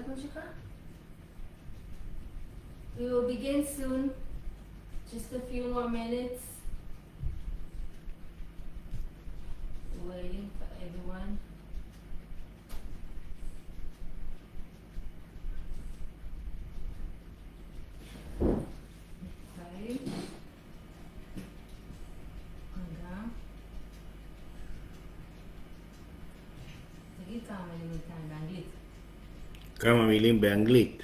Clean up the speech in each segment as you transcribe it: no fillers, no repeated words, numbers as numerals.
את ממשיכה? We will begin soon. Just a few more minutes. Waiting for everyone. Okay. רגע. תגיד כמה מילים באנגלית. כמה מילים באנגלית.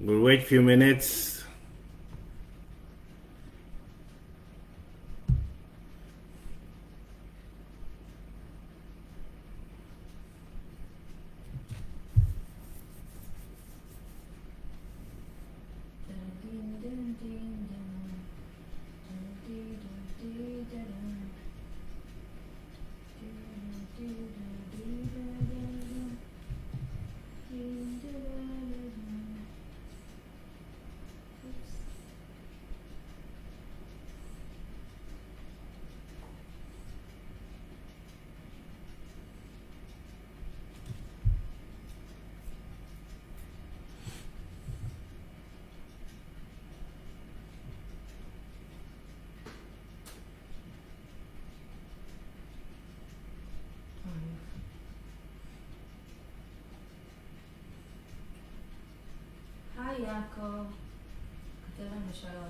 We'll wait a few minutes. היי יעקב, כתב לנו שלום.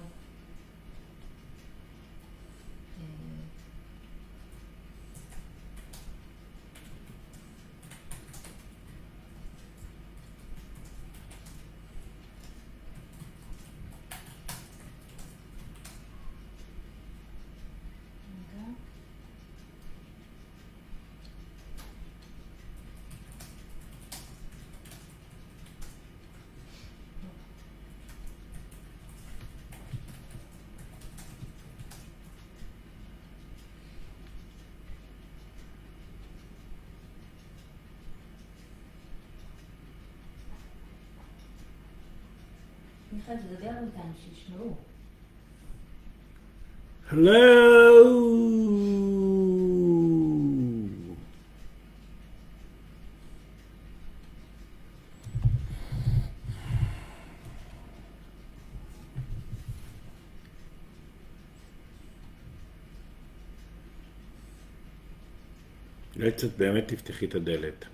מיכאל, תדבר איתנו, שישמעו. Hello. אולי קצת באמת תפתחי את הדלת.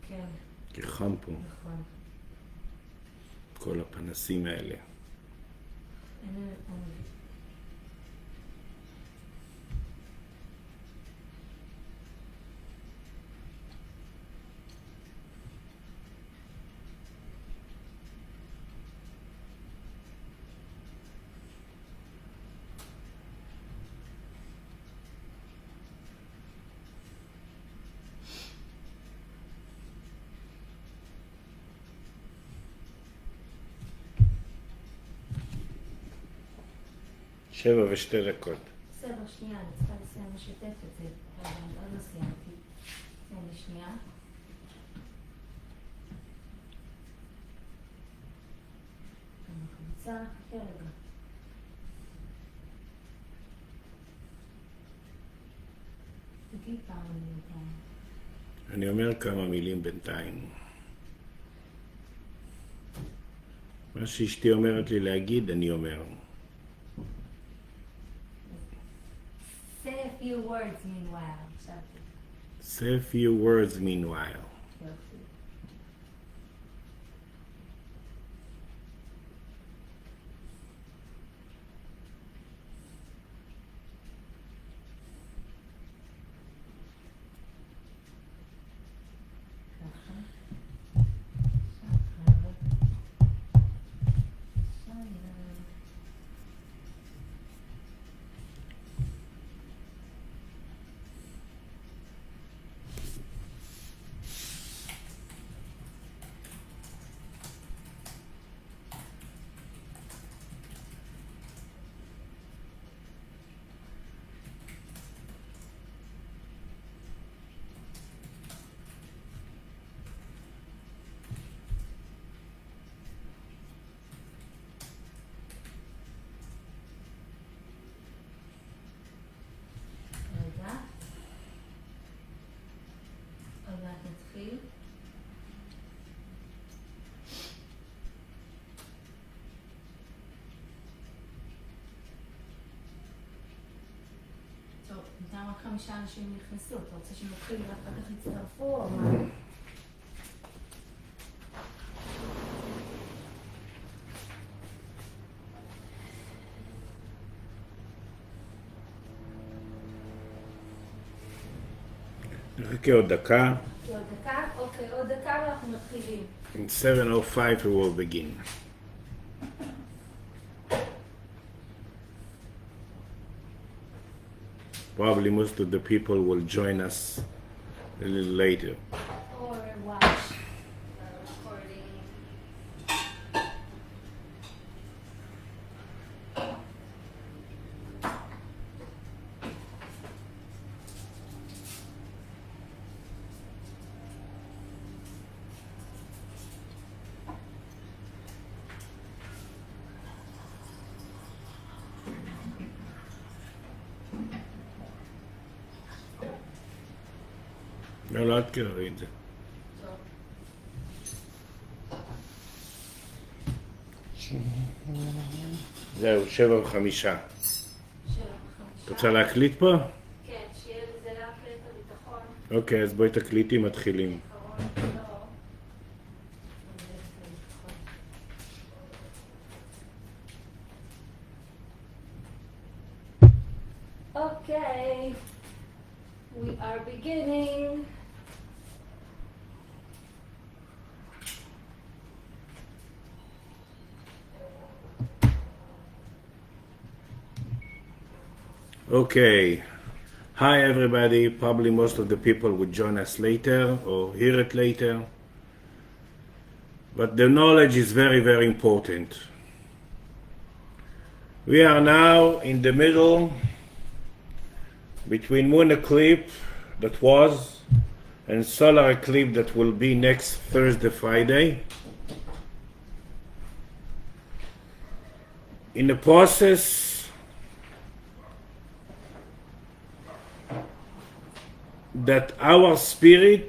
כן. כי חם פה. נכון. כל הפנסים האלה. שבע ושתי דקות. בסדר, שנייה, אני צריכה לסיים לשתף את זה. עוד לא סיימתי. תן לי שנייה. הקבוצה, חכה רגע. תגיד פעם בינתיים. אני אומר כמה מילים בינתיים. מה שאשתי אומרת לי להגיד, אני אומר. Say a few words meanwhile. Say a few words meanwhile. יופי. עוד מעט נתחיל. טוב, בינתיים רק 5 אנשים נכנסו. אתה רוצה שנתחיל ואחר כך יצטרפו או מה? נחכה עוד דקה. עוד דקה? אוקיי, עוד דקה ואנחנו מתחילים. In 7:05 we will begin. Probably most of the people will join us a little later. Or watch the recording. לא, אל תקראי את זה. טוב. זהו, 7:05. 7:05. את רוצה להקליט פה? כן, שיהיה לזה להקליט הביטחון. אוקיי, אז בואי תקליטי, מתחילים. עיקרון לא. Okay, we are beginning. Okay. Hi everybody. Probably most of the people will join us later or hear it later. But the knowledge is very, very important. We are now in the middle between moon eclipse that was and solar eclipse that will be next Thursday, Friday. In the process that our spirit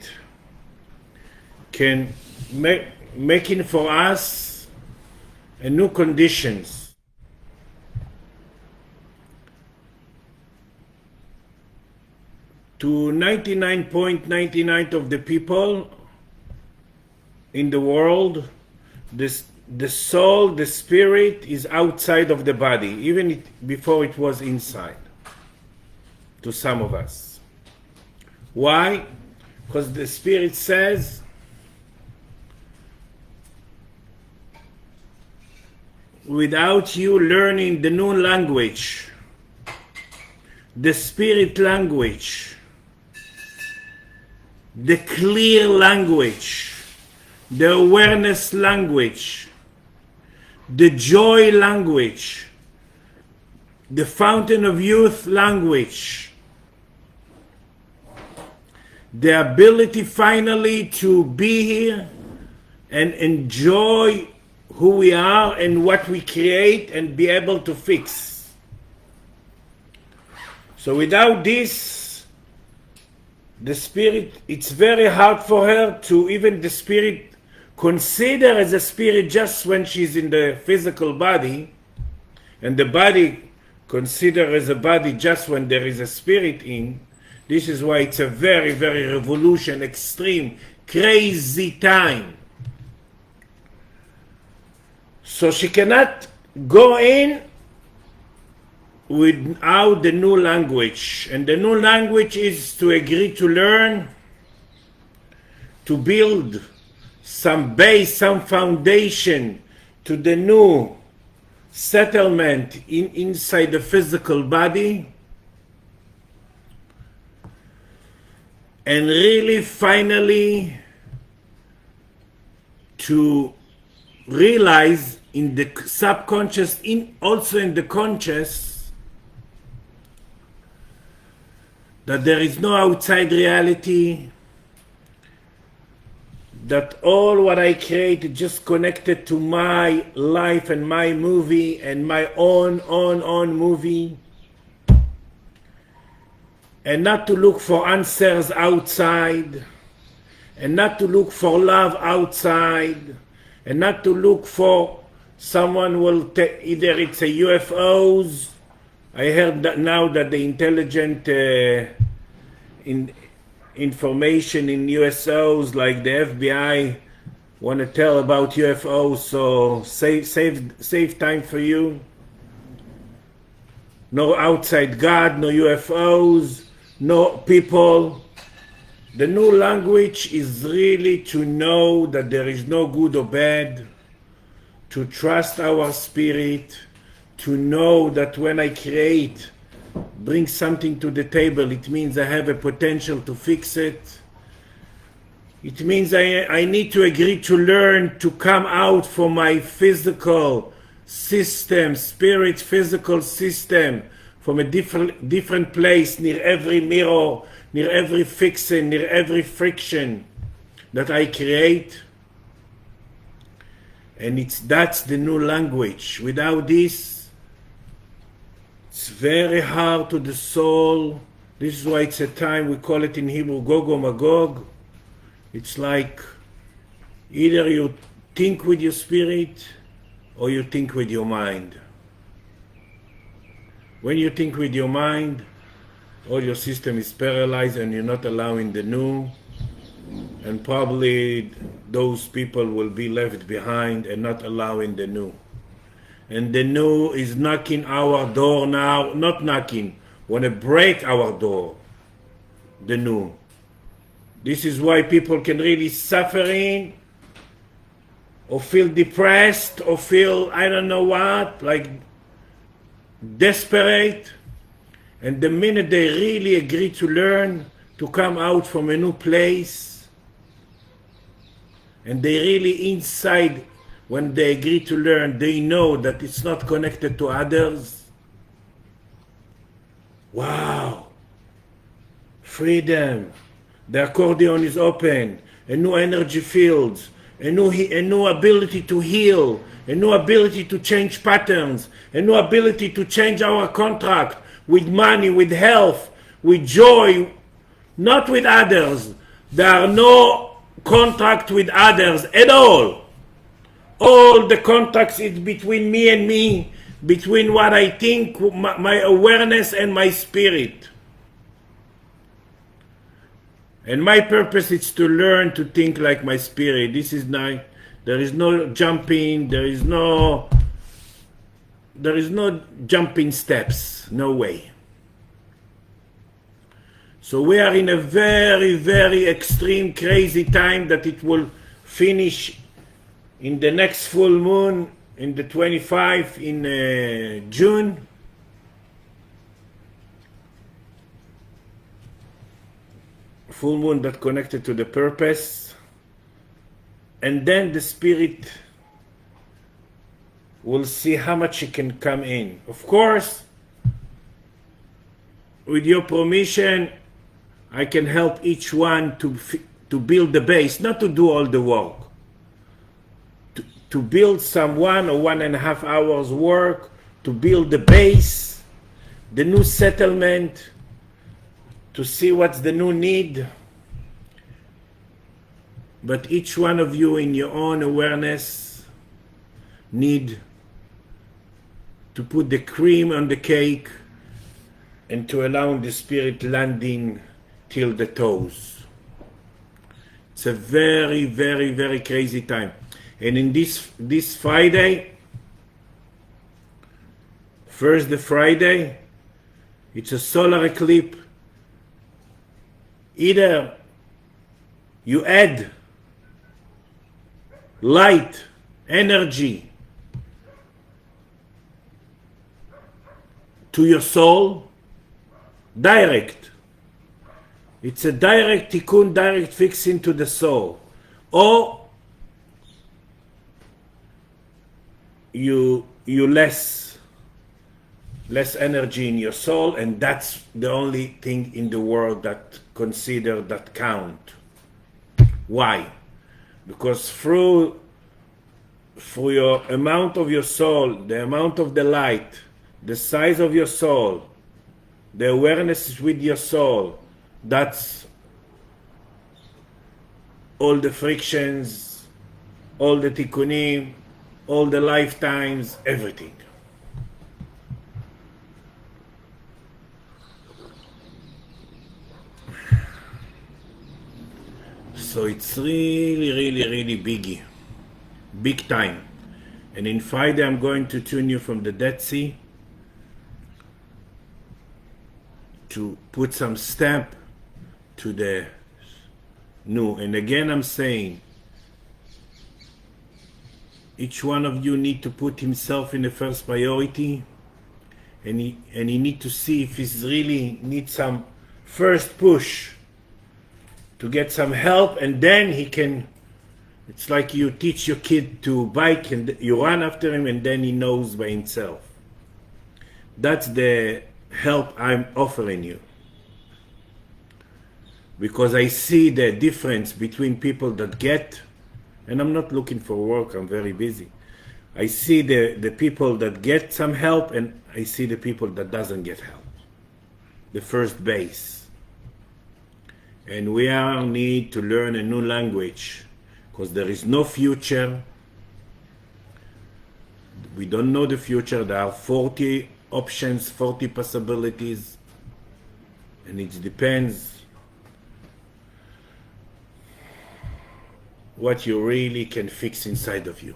can making for us a new conditions. To 99.99% of the people in the world, the soul, the spirit is outside of the body, even before it was inside, to some of us. Why? Because the spirit says, without you learning the new language, the spirit language, the clear language, the awareness language, the joy language, the fountain of youth language, the ability finally to be here and enjoy who we are and what we create and be able to fix. So without this, the spirit, it's very hard for her to even the spirit consider as a spirit just when she's in the physical body, and the body consider as a body just when there is a spirit in. This is why it's a very, very revolution, extreme, crazy time. So she cannot go in without the new language. And the new language is to agree to learn, to build some base, some foundation to the new settlement inside the physical body. And really finally to realize in the subconscious, also in the conscious, that there is no outside reality, that all what I create is just connected to my life and my movie and my own movie, and not to look for answers outside, and not to look for love outside, and not to look for someone will either it's a UFOs. I heard that now that the intelligent information in USOs like the FBI want to tell about UFOs, so save time for you. No outside God, no UFOs, no people. The new language is really to know that there is no good or bad, to trust our spirit, to know that when I create, bring something to the table, it means I have a potential to fix it. It means I need to agree to learn to come out from my physical system, spirit physical system, from a different place, near every mirror, near every fixing, near every friction that I create. And that's the new language. Without this, it's very hard to the soul. This is why it's a time, we call it in Hebrew, Gog or Magog. It's like either you think with your spirit or you think with your mind. When you think with your mind, all your system is paralyzed and you're not allowing the new, and probably those people will be left behind and not allowing the new. And the new is knocking our door now, not knocking, want to break our door, the new. This is why people can really suffering or feel depressed or feel I don't know what, like desperate. And the minute they really agree to learn, to come out from a new place, and they really inside, when they agree to learn, they know that it's not connected to others. Wow, freedom. The accordion is open, a new energy fields, a new ability to heal, a new ability to change patterns, a new ability to change our contract with money, with health, with joy, not with others. There are no contract with others at all. All the contracts is between me and me, between what I think, my awareness and my spirit. And my purpose is to learn to think like my spirit. This is not, there is no jumping, there is no jumping steps, no way. So we are in a very, very extreme, crazy time that it will finish in the next full moon, in the 25 in June. Full moon that connected to the purpose, and then the spirit will see how much it can come in. Of course, with your permission, I can help each one to build the base, not to do all the work, to build some 1 or 1.5 hours work, to build the base, the new settlement, to see what's the new need. But each one of you in your own awareness need to put the cream on the cake and to allow the spirit landing till the toes. It's a very, very, very crazy time. And in this Friday, first the Friday, it's a solar eclipse. Either you add light, energy to your soul, direct. It's a direct tikkun, direct fixing to the soul. Or you less energy in your soul, and that's the only thing in the world that consider that count. Why? Because through your amount of your soul, the amount of the light, the size of your soul, the awareness is with your soul, that's all the frictions, all the tikkunim, all the lifetimes, everything. So it's really biggie, big time. And in Friday I'm going to tune you from the Dead Sea to put some stamp to the new. And again I'm saying, each one of you need to put himself in the first priority, and he need to see if he's really needs some first push to get some help, and then he can. It's like you teach your kid to bike and you run after him and then he knows by himself. That's the help I'm offering you. Because I see the difference between people that get, and I'm not looking for work, I'm very busy. I see the people that get some help, and I see the people that doesn't get help. The first base. And we all need to learn a new language, because there is no future. We don't know the future. There are 40 options, 40 possibilities, and it depends what you really can fix inside of you.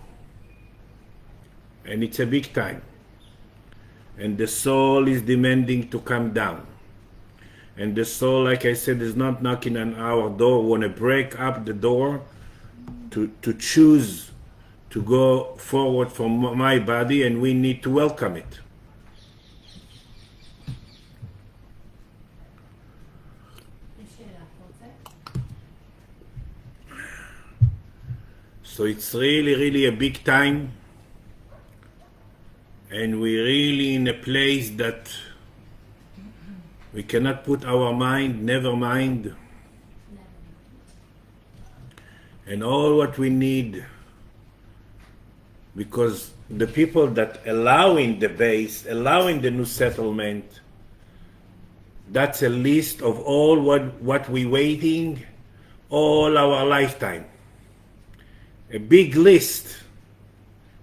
And it's a big time. And the soul is demanding to come down. And the soul, like I said, is not knocking on our door. We want to break up the door to choose to go forward from my body, and we need to welcome it. So it's really a big time, and we're really in a place that we cannot put our mind, never mind. And all what we need, because the people that allowing the base, allowing the new settlement, that's a list of all what we waiting all our lifetime. A big list,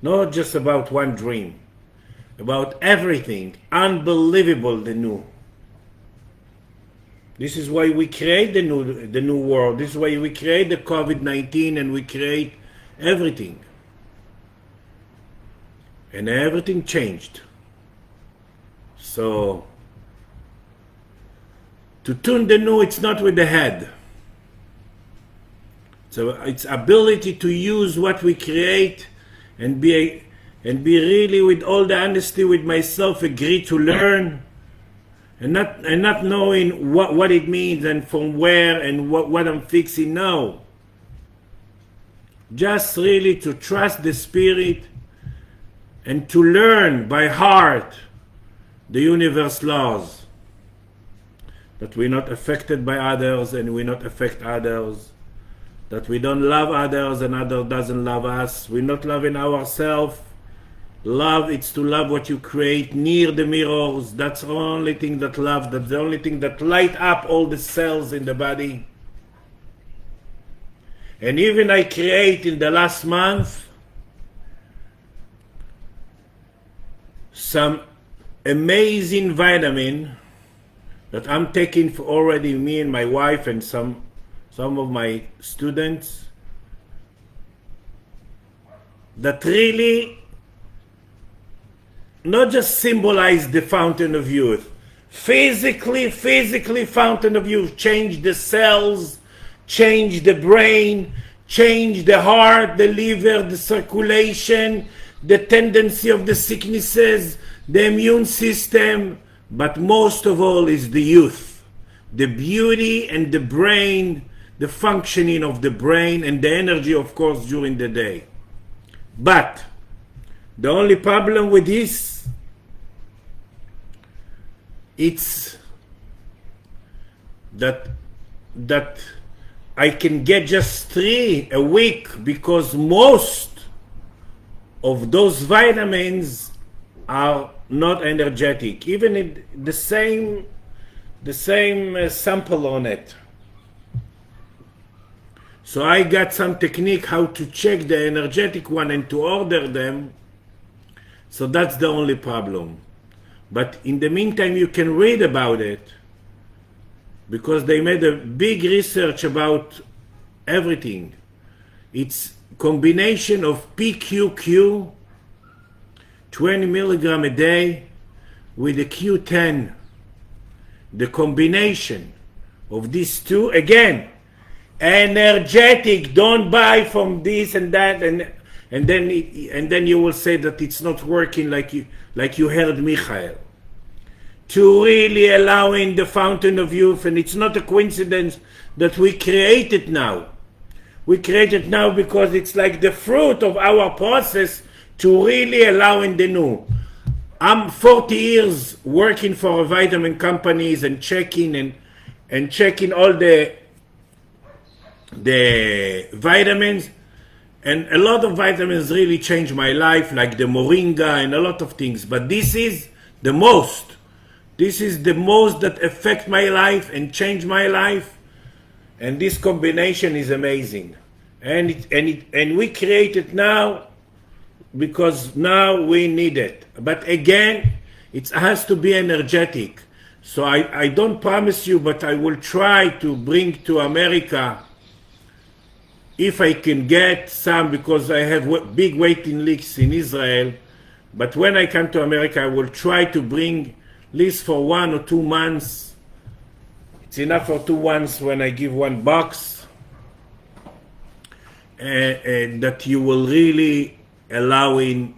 not just about one dream, about everything, unbelievable, the new. This is why we create the new world. This is why we create the COVID-19, and we create everything. And everything changed. So, to tune the new, it's not with the head. So it's ability to use what we create and be really, with all the honesty with myself, agree to learn. And not knowing what it means and from where and what I'm fixing now. Just really to trust the Spirit and to learn by heart the universe laws. That we're not affected by others and we not affect others. That we don't love others and others doesn't love us. We're not loving ourselves. Love, it's to love what you create near the mirrors. That's the only thing that love. That's the only thing that light up all the cells in the body. And even I create in the last month some amazing vitamin that I'm taking for already, me and my wife and some of my students, that really not just symbolize the fountain of youth, physically fountain of youth, change the cells, change the brain, change the heart, the liver, the circulation, the tendency of the sicknesses, the immune system, but most of all is the youth, the beauty and the brain, the functioning of the brain and the energy, of course, during the day. But the only problem with this, it's that I can get just 3 a week, because most of those vitamins are not energetic, even in the same sample on it. So I got some technique how to check the energetic one and to order them. So that's the only problem. But in the meantime, you can read about it because they made a big research about everything. It's combination of PQQ, 20 milligram a day, with the Q10. The combination of these two, again, energetic. Don't buy from this and that, and then you will say that it's not working like you heard Michael. To really allowing the fountain of youth, and it's not a coincidence that we create it now. We create it now because it's like the fruit of our process to really allowing the new. I'm 40 years working for vitamin companies and checking all the vitamins, and a lot of vitamins really changed my life, like the moringa and a lot of things. But this is the most. This is the most that affect my life and change my life, and this combination is amazing. And we create it now because now we need it. But again, it has to be energetic. So I don't promise you, but I will try to bring to America if I can get some, because I have big waiting lists in Israel. But when I come to America, I will try to bring lists for 1 or 2 months. It's enough for 2 months when I give 1 box. And that you will really allowing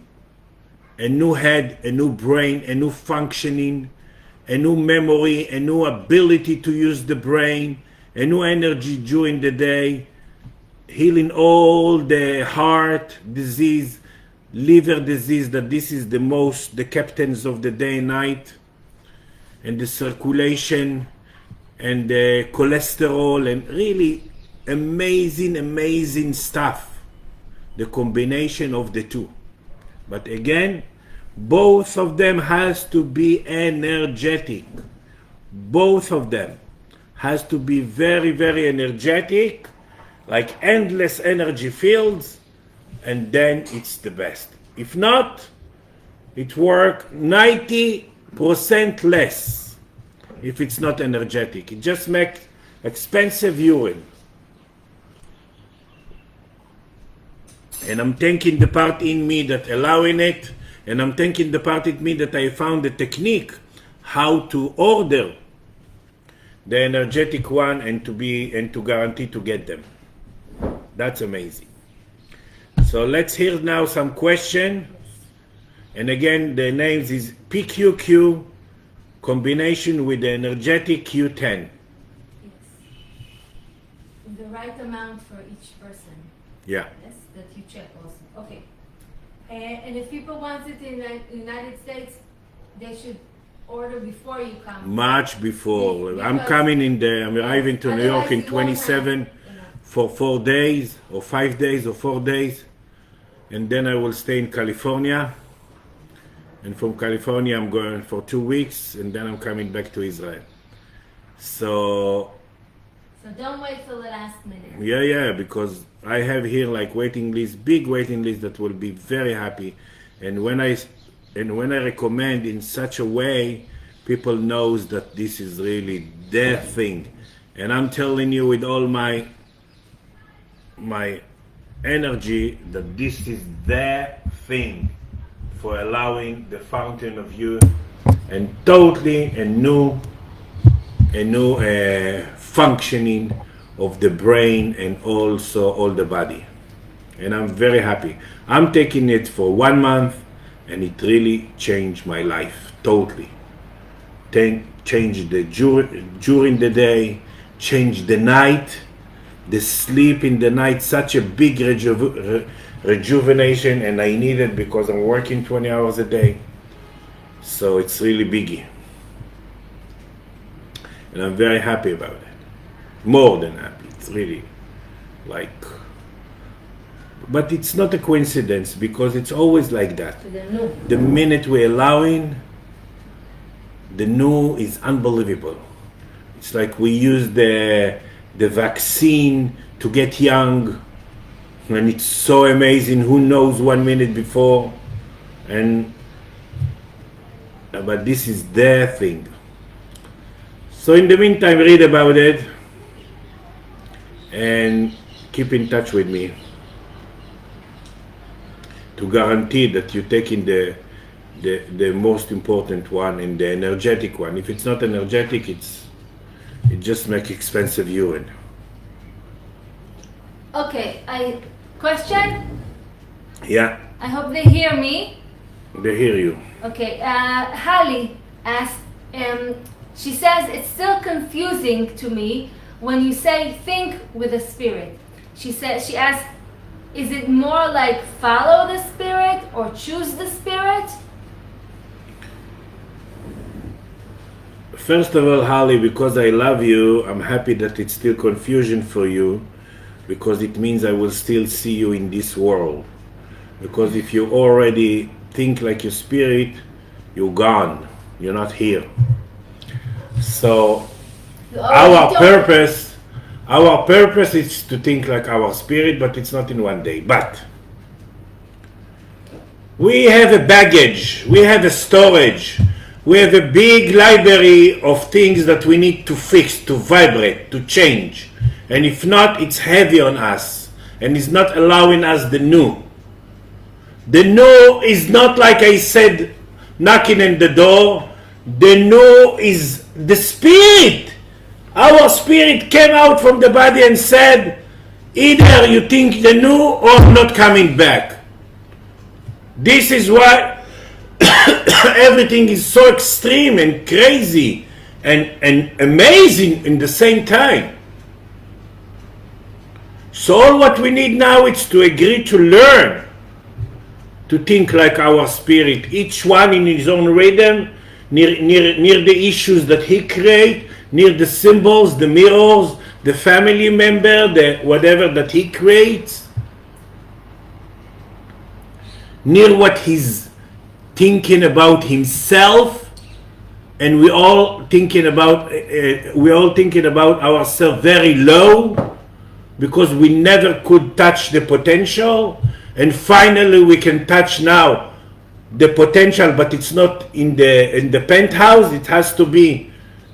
a new head, a new brain, a new functioning, a new memory, a new ability to use the brain, a new energy during the day, healing all the heart disease, liver disease, that this is the captains of the day and night, and the circulation and the cholesterol, and really amazing stuff. The combination of the two. But again, both of them has to be energetic. Both of them has to be very energetic, like endless energy fields, and then it's the best. If not, it works 90% less if it's not energetic. It just makes expensive urine. And I'm thanking the part in me that allowing it, and I'm thanking the part in me that I found the technique how to order the energetic one and to guarantee to get them. That's amazing. So let's hear now some question. And again, the names is PQQ combination with the energetic Q10. Yes. The right amount for each person. Yeah. Yes, that you check also. Okay. And if people want it in the United States, they should order before you come. Much before. I'm arriving to New York in 27 for 4 days or 5 days or 4 days. And then I will stay in California. And from California, I'm going for 2 weeks, and then I'm coming back to Israel. So don't wait till the last minute. Yeah, because I have here like waiting list, big waiting list that will be very happy. And when I recommend in such a way, people knows that this is really their thing. And I'm telling you with all my energy that this is their thing for allowing the fountain of youth and totally a new functioning of the brain and also all the body. And I'm very happy. I'm taking it for 1 month and it really changed my life totally. Changed during the day, changed the night, the sleep in the night, such a big rejuvenation, and I need it because I'm working 20 hours a day. So it's really biggie. And I'm very happy about it. More than happy. It's really like, but it's not a coincidence because it's always like that. The minute we're allowing, the new is unbelievable. It's like we use the the vaccine to get young, and it's so amazing. Who knows 1 minute before? But this is their thing. So in the meantime, read about it and keep in touch with me to guarantee that you're taking the most important one and the energetic one. If it's not energetic, it just makes expensive urine. Okay, question? Yeah, I hope they hear me. they hear you. Okay, Holly asked, she says it's still confusing to me when you say think with the spirit. She asked, is it more like follow the spirit or choose the spirit? First of all, Holly, because I love you, I'm happy that it's still confusion for you, because it means I will still see you in this world. Because if you already think like your spirit, you're gone. You're not here. So our purpose is to think like our spirit, but it's not in one day. But we have a baggage, we have a storage, we have a big library of things that we need to fix, to vibrate, to change. And if not, it's heavy on us and it's not allowing us the new. The new is not, like I said, knocking on the door. The new is the spirit. Our spirit came out from the body and said, either you think the new or not coming back. This is why everything is so extreme and crazy and amazing in the same time. So all what we need now is to agree to learn to think like our spirit, each one in his own rhythm, near the issues that he create, near the symbols, the mirrors, the family member, the whatever that he creates, near what he's thinking about himself, and we all thinking about ourselves very low, because we never could touch the potential. And finally we can touch now the potential, but it's not in the penthouse. It has to be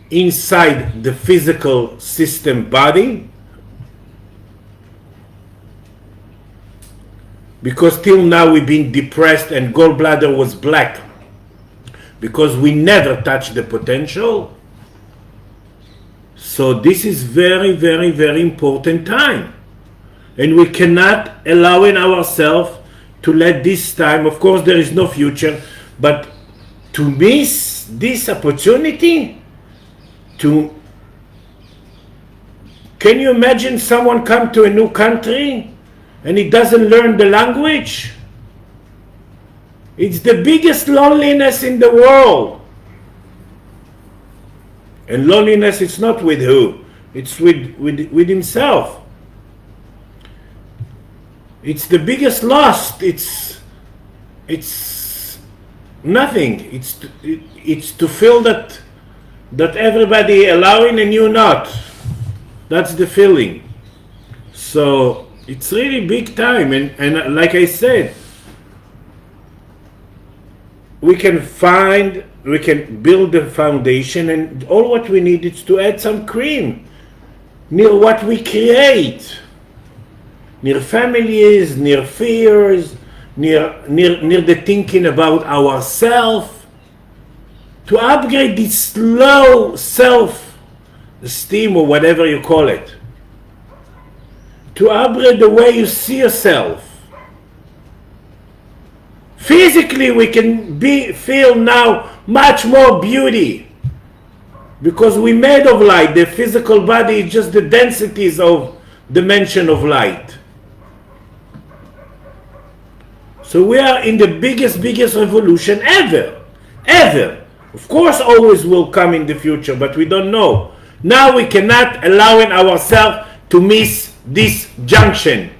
inside the physical system body, because till now we've been depressed and gallbladder was black because we never touched the potential. So this is very, very, very important time. And we cannot allow in ourselves to let this time, of course there is no future, but to miss this opportunity to, can you imagine someone come to a new country and he doesn't learn the language? It's the biggest loneliness in the world. And loneliness, it's not with who? It's with himself. It's the biggest loss. It's nothing. It's to feel that everybody allowing and you not. That's the feeling. So it's really big time. And like I said, we can build the foundation, and all what we need is to add some cream near what we create. Near families, near fears, near the thinking about ourselves, to upgrade this low self-esteem or whatever you call it, to upgrade the way you see yourself. Physically, we can feel now much more beauty, because we made of light. The physical body is just the densities of dimension of light. So we are in the biggest revolution ever. Of course, always will come in the future, but we don't know. Now we cannot allow ourselves to miss this junction.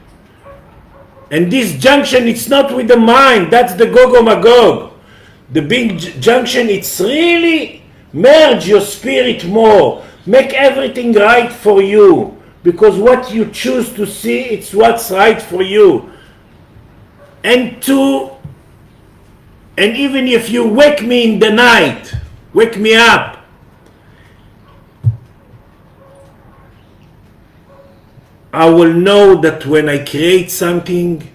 And this junction, it's not with the mind. That's the Gog-o-Magog. The big junction, it's really merge your spirit more. Make everything right for you. because what you choose to see, it's what's right for you. And even if you wake me in the night, wake me up, I will know that when I create something,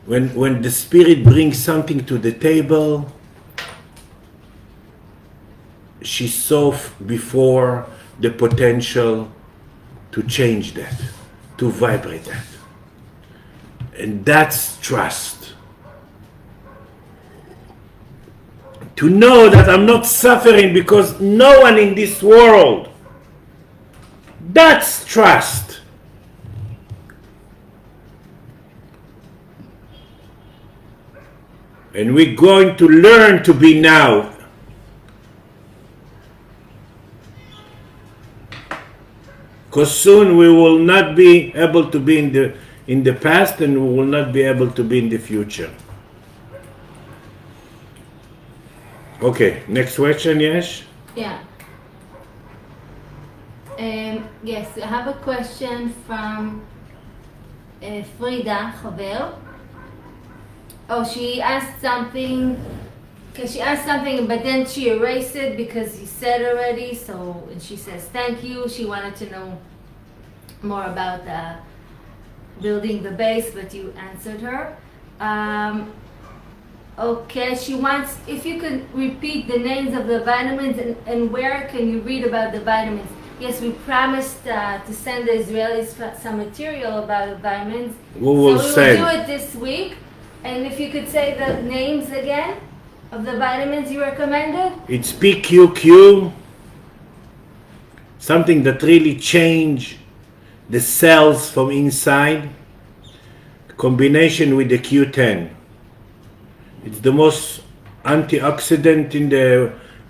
when the Spirit brings something to the table, she saw before the potential to change that, to vibrate that. And that's trust. To know that I'm not suffering because no one in this world. That's trust. And we're going to learn to be now. Because soon we will not be able to be in the past, and we will not be able to be in the future. Okay, next question, Yesh? Yeah. Yes, I have a question from Frida Chaver. Oh, she asked something, but then she erased it because you said already, so, and she says thank you. She wanted to know more about building the base, but you answered her. Okay, she wants, if you could repeat the names of the vitamins and where can you read about the vitamins. Yes, we promised to send the Israelis some material about the vitamins. We will do it this week. And if you could say the names again of the vitamins you recommended. It's PQQ, something that really change the cells from inside, combination with the Q10. It's the most antioxidant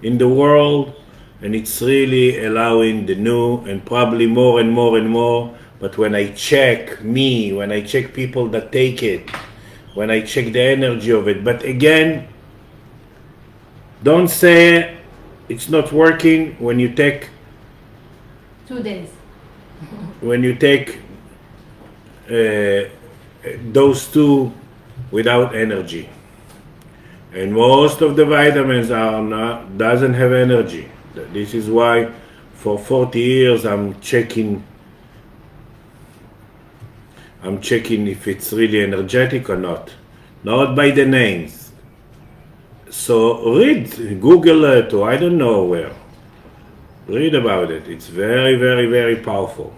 in the world, and it's really allowing the new, and probably more and more and more. But when I check people that take it, when I check the energy of it, but again, don't say it's not working when you take 2 days. When you take those two without energy. And most of the vitamins doesn't have energy. This is why for 40 years I'm checking if it's really energetic or not by the names. So Google it, or I don't know where. Read about it. It's very, very, very powerful.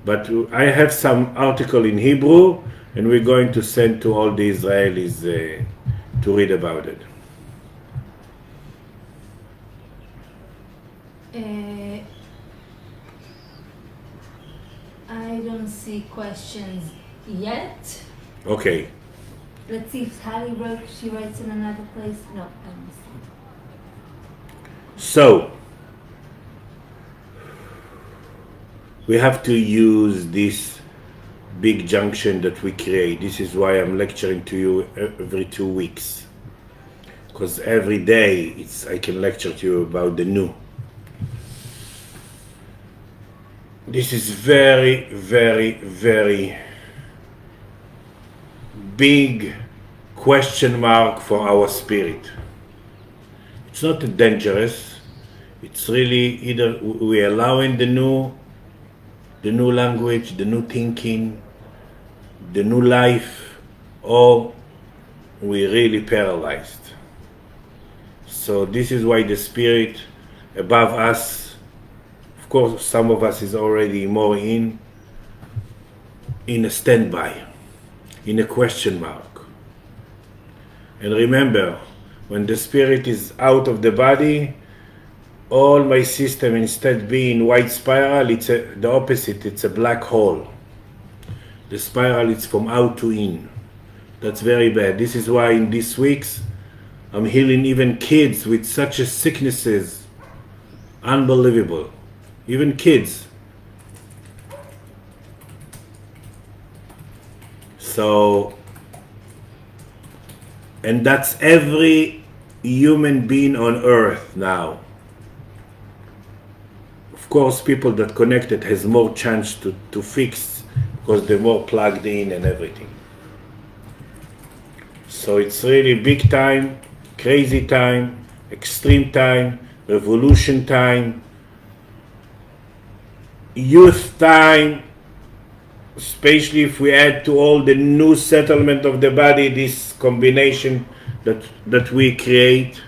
But I have some article in Hebrew, and we're going to send to all the Israelis to read about it. I don't see questions yet. Okay. Let's see if Hallie she writes in another place. No, I don't see. So, we have to use this big junction that we create. This is why I'm lecturing to you every 2 weeks. Because every day I can lecture to you about the new. This is very, very, very big question mark for our spirit. It's not dangerous. It's really either we're allowing the new language, the new thinking, the new life, or we're really paralyzed. So this is why the spirit above us, of course, some of us is already more in a standby, in a question mark. And remember, when the spirit is out of the body, all my system, instead being white spiral, it's the opposite. It's a black hole. The spiral is from out to in. That's very bad. This is why in these weeks I'm healing even kids with such a sicknesses. Unbelievable. Even kids. So, and that's every human being on earth now. Of course, people that connected has more chance to fix because they're more plugged in and everything. So it's really big time, crazy time, extreme time, revolution time, youth time, especially if we add to all the new settlement of the body, this combination that we create.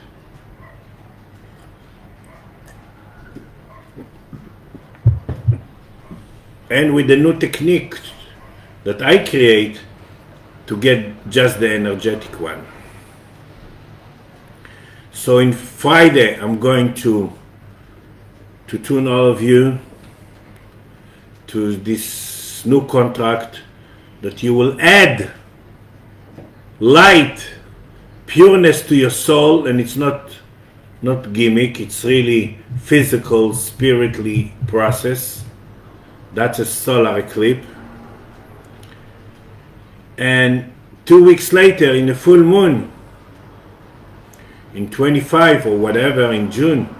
And with the new technique that I create to get just the energetic one. So in Friday, I'm going to tune all of you to this new contract that you will add light, pureness to your soul, and it's not gimmick, it's really physical, spiritually process. That's a solar eclipse. And 2 weeks later, in the full moon, in 25 or whatever, in June,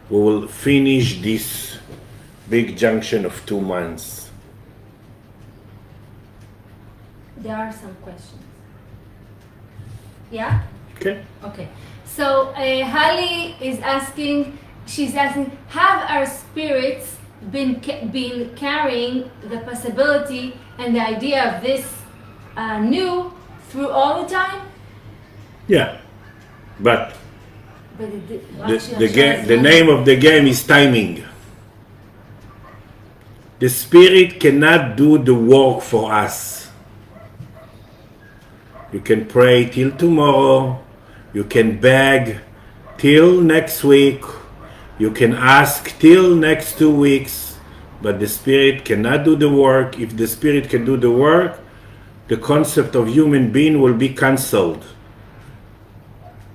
we will finish this big junction of 2 months. There are some questions. Yeah? Okay. Okay. So Hali is asking, have our spirits been carrying the possibility and the idea of this new through all the time? Yeah, but the the name of the game is timing. The spirit cannot do the work for us. You can pray till tomorrow, you can beg till next week, you can ask till next 2 weeks, but the spirit cannot do the work. If the spirit can do the work, the concept of human being will be cancelled.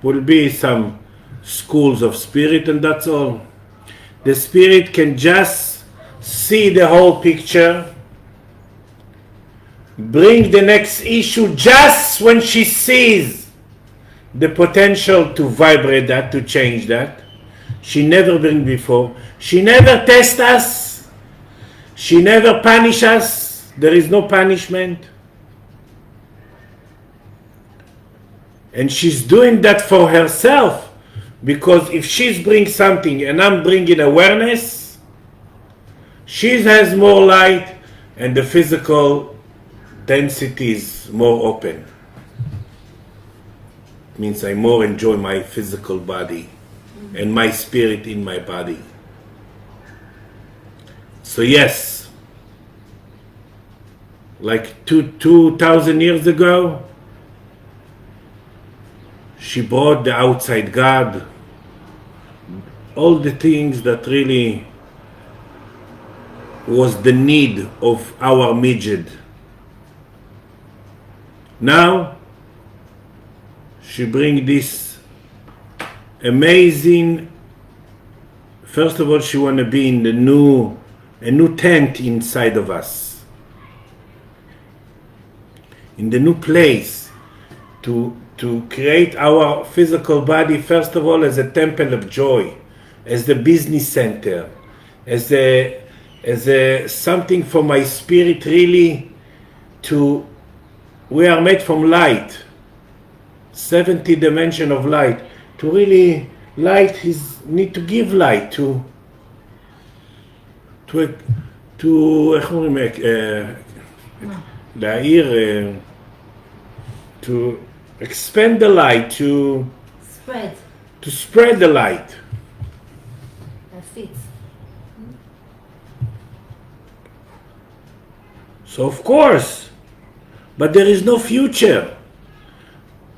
Will be some schools of spirit, and that's all. The spirit can just see the whole picture, bring the next issue just when she sees the potential to vibrate that, to change that. She never been before. She never test us. She never punish us. There is no punishment. And she's doing that for herself, because if she's bringing something and I'm bringing awareness, she has more light and the physical density is more open. It means I more enjoy my physical body and my spirit in my body. So yes, like 2,000 years ago, she brought the outside God, all the things that really was the need of our midget. Now, she brings this amazing, first of all, she want to be in a new tent inside of us, in the new place, to create our physical body, first of all, as a temple of joy, as the business center, as a something for my spirit really we are made from light, 70 dimension of light, to really, light is, need to give light איך אומרים, להאיר, to expand the light, to spread the light. That fits. So of course, but there is no future.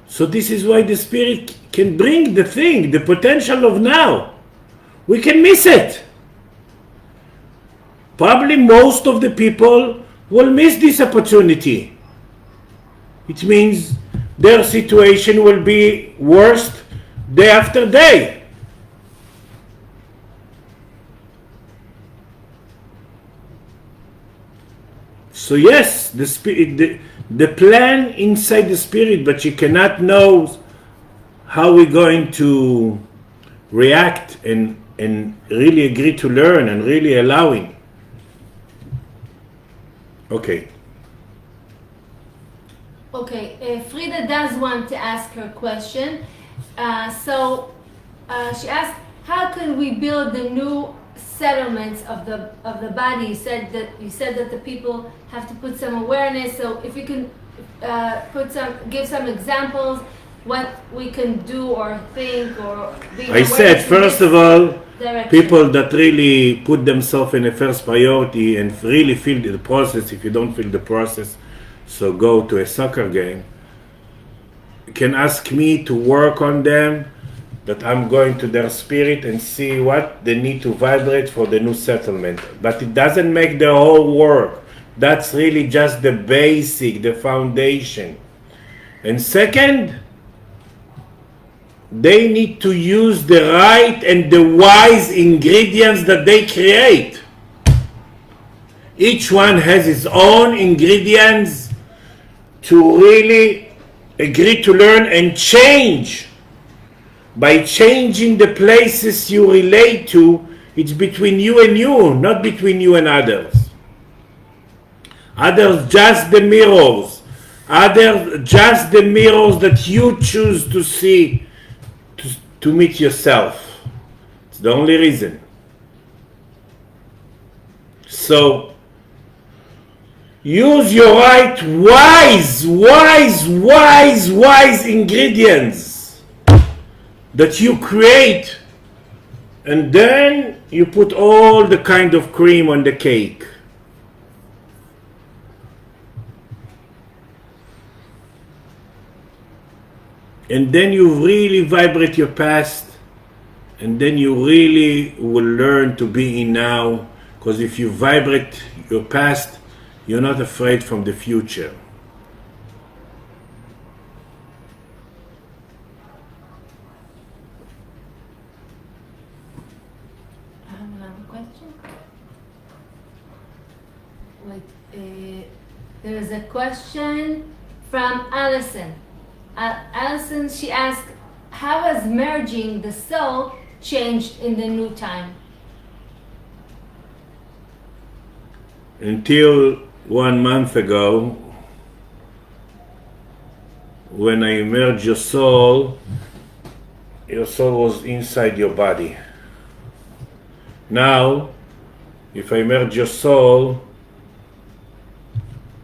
So this is why the spirit can bring the thing, the potential of now. We can miss it. Probably most of the people will miss this opportunity. It means their situation will be worse day after day. So yes, the spirit, the plan inside the spirit, but you cannot know how we're going to react and and really agree to learn and really allowing. Okay. Okay, Frida does want to ask her question. She asked, how can we build the new settlements of the body? You said that the people have to put some awareness. So if you can give some examples, what we can do or think or be. I said, first of all, direction. people that really put themselves in a first priority and really feel the process. If you don't feel the process, so go to a soccer game. You can ask me to work on them, that I'm going to their spirit and see what they need to vibrate for the new settlement. But it doesn't make the whole work. That's really just the basic, the foundation. And second, they need to use the right and the wise ingredients that they create. Each one has his own ingredients to really agree to learn and change. By changing the places you relate to, it's between you and you, not between you and others. Others just the mirrors. Others just the mirrors that you choose to see to meet yourself. It's the only reason. So use your right wise ingredients that you create, and then you put all the kind of cream on the cake. And then you really vibrate your past, and then you really will learn to be in now, because if you vibrate your past, you're not afraid from the future. I have another question. Wait, there is a question from Allison. Allison, she asked, how has merging the soul changed in the new time? Until 1 month ago, when I merged your soul was inside your body. Now, if I merge your soul,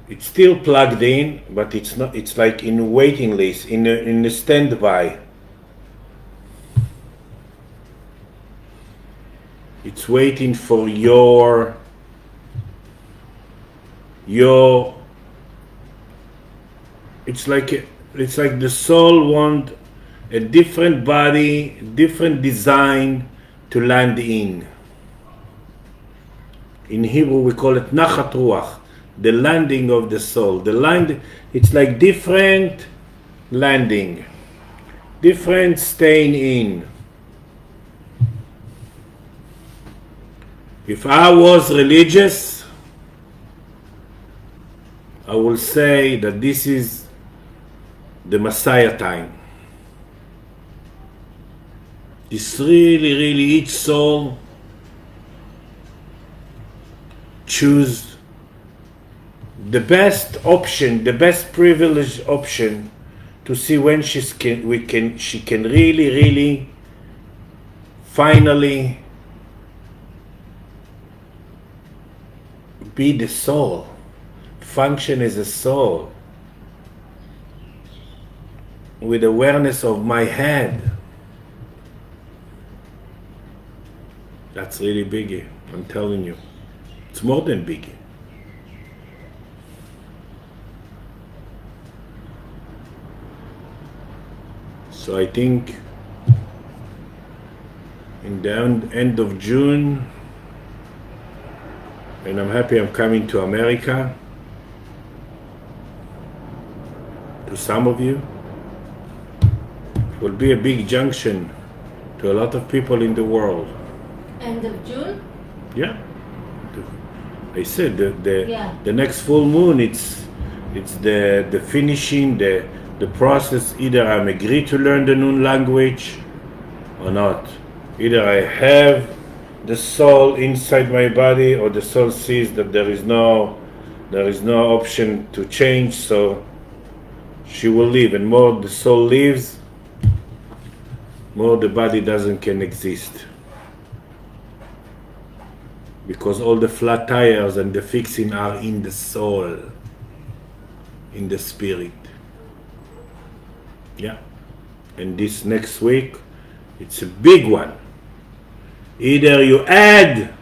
it's still plugged in, but it's not. It's like in a waiting list, in a standby. It's waiting for your. It's like the soul want a different body, different design to land in. In Hebrew, we call it nachat ruach. The landing of the soul. It's like different landing, different staying in. If I was religious, I will say that this is the Messiah time. It's really each soul choose the best option, the best privileged option to see when she can really finally be the soul, function as a soul with awareness of my head. That's really biggie, I'm telling you. It's more than biggie. So I think in the end of June, and I'm happy I'm coming to America, to some of you, it will be a big junction to a lot of people in the world. End of June? Yeah. I said the next full moon, it's the finishing, the process. Either I'm agree to learn the new language or not. Either I have the soul inside my body, or the soul sees that there is no option to change, so she will leave. And more the soul leaves, more the body can exist. Because all the flat tires and the fixing are in the soul, in the spirit. Yeah. And this next week, it's a big one. Either you add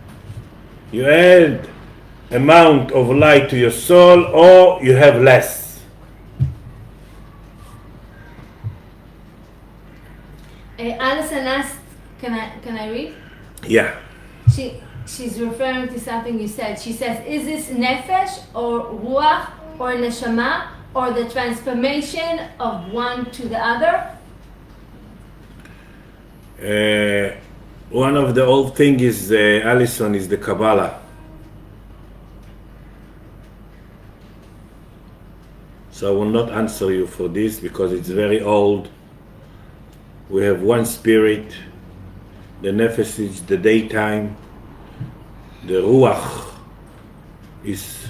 amount of light to your soul, or you have less. Alison asked, can I read? Yeah. She's referring to something you said. She says, is this nefesh or ruach or neshama or the transformation of one to the other? One of the old things is, Alison, is the Kabbalah. So I will not answer you for this because it's very old. We have one spirit. The nefesh is the daytime. The ruach is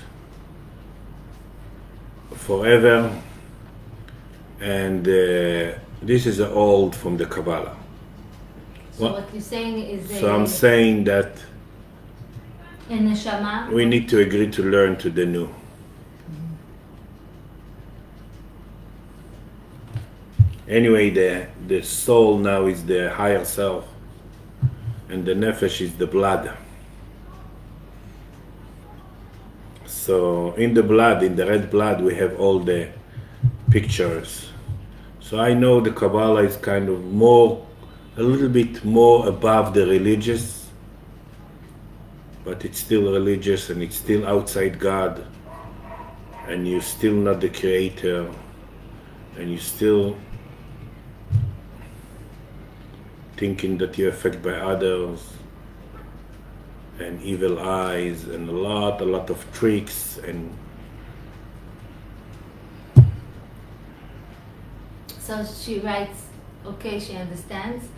forever. And this is old from the Kabbalah. So what you're saying is... So I'm saying that in neshama, we need to agree to learn to the new. Anyway, the soul now is the higher self, and the nefesh is the blood. So in the blood, in the red blood, we have all the pictures. So I know the Kabbalah is kind of a little bit more above the religious, but it's still religious and it's still outside God, and you're still not the creator, and you're still thinking that you're affected by others and evil eyes and a lot of tricks. And so she writes, okay, she understands.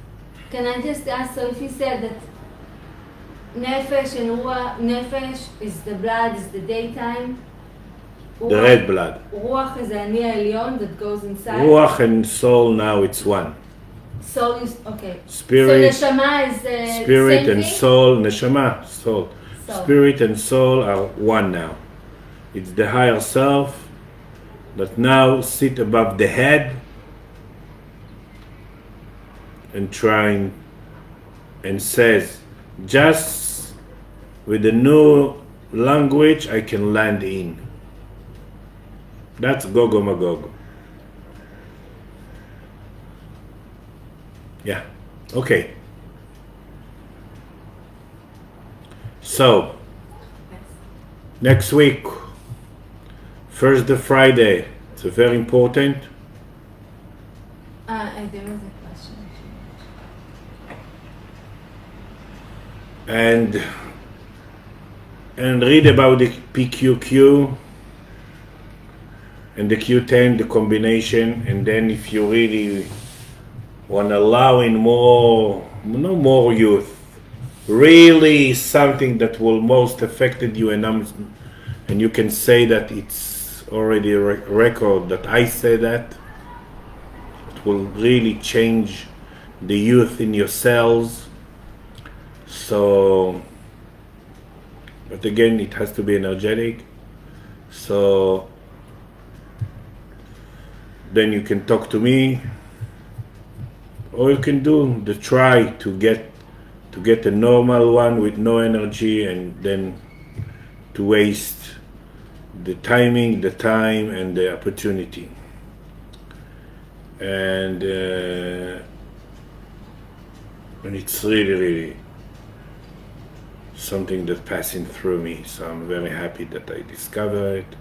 Can I just ask, so if you said that nefesh and ruach, nefesh is the blood, is the daytime, the red blood, ruach is the ani elyon that goes inside, ruach and soul, now it's one. Soul is, okay. Spirit, so neshama is spirit same and thing? soul, neshama, soul. Spirit and soul are one now. It's the higher self that now sit above the head and trying and says, just with the new language I can land in. That's Gogo Magog. Yeah. Okay. So next week, Thursday, Friday, it's a very important. There was a question. And read about the PQQ and the Q10, the combination, and then if you really want to allow in more youth, really something that will most affected you, and you can say that it's already a record that I say that it will really change the youth in your cells. So, but again, it has to be energetic. So then you can talk to me, or you can do the try to get a normal one with no energy, and then to waste the timing, the time, and the opportunity. And it's really something that's passing through me. So I'm very happy that I discovered it,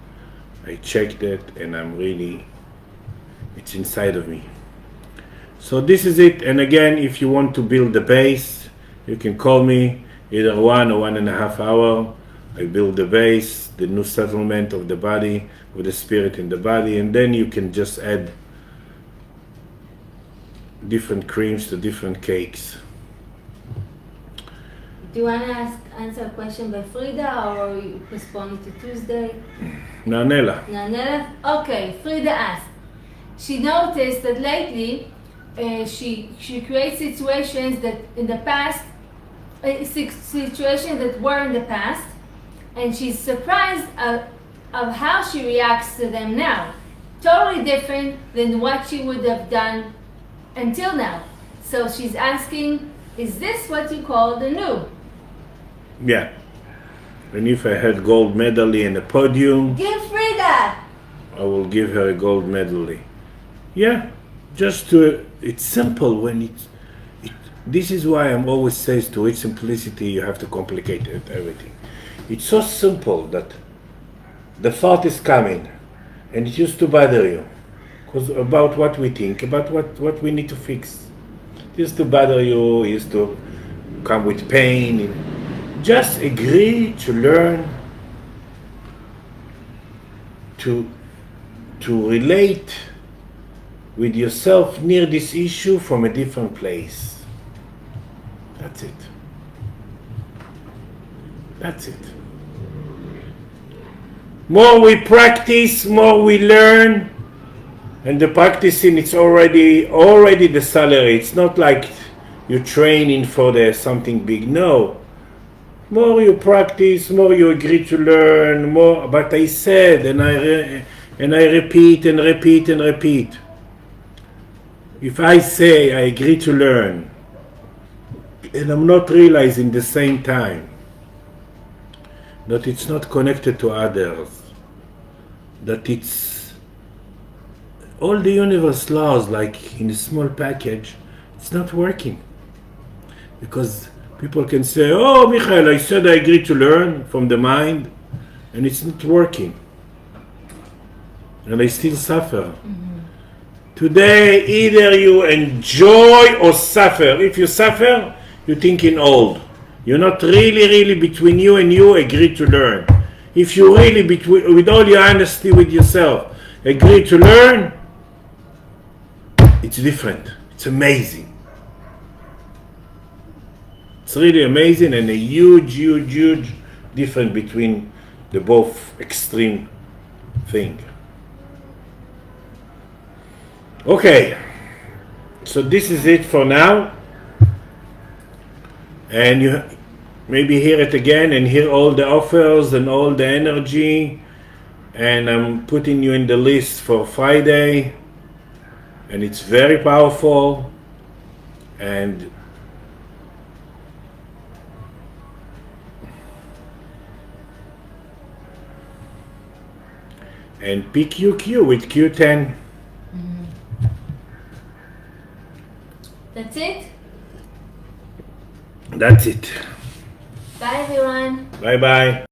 I checked it, and it's inside of me. So this is it. And again, if you want to build the base, you can call me either 1 or 1.5 hours. I build the base, the new settlement of the body, with the spirit in the body, and then you can just add different creams to different cakes. Do you want to answer a question by Frida, or you postpone it to Tuesday? Nanela. Nanela? Okay, Frida asked. She noticed that lately she creates situations that in the past, situations that were in the past, and she's surprised of how she reacts to them now. Totally different than what she would have done until now. So she's asking, is this what you call the new? Yeah. And if I had gold medal in a podium, Give Frida! I will give her a gold medal. Yeah, just to, it's simple when this is why I'm always says to its simplicity you have to complicate everything. It's so simple that the thought is coming and it used to bother you because about what we think, about what we need to fix. It used to bother you, it used to come with pain. Just agree to learn to relate with yourself near this issue from a different place. That's it. That's it. More we practice, more we learn, and the practicing it's already the salary. It's not like you're training for something big. No. More you practice, more you agree to learn, more. But I said, and I repeat and repeat and repeat. If I say I agree to learn, and I'm not realizing the same time that it's not connected to others, that it's all the universe laws, like in a small package, it's not working. Because people can say, oh, Michael, I said I agree to learn from the mind, and it's not working. And I still suffer. Mm-hmm. Today, either you enjoy or suffer. If you suffer, you're thinking old. You're not really between you and you agree to learn. If you really, with all your honesty with yourself, agree to learn, it's different. It's amazing. It's really amazing and a huge difference between the both extreme thing. Okay, so this is it for now. And you maybe hear it again and hear all the offers and all the energy. And I'm putting you in the list for Friday. And it's very powerful. And PQQ with Q10. Mm-hmm. That's it? That's it. Bye everyone. Bye bye.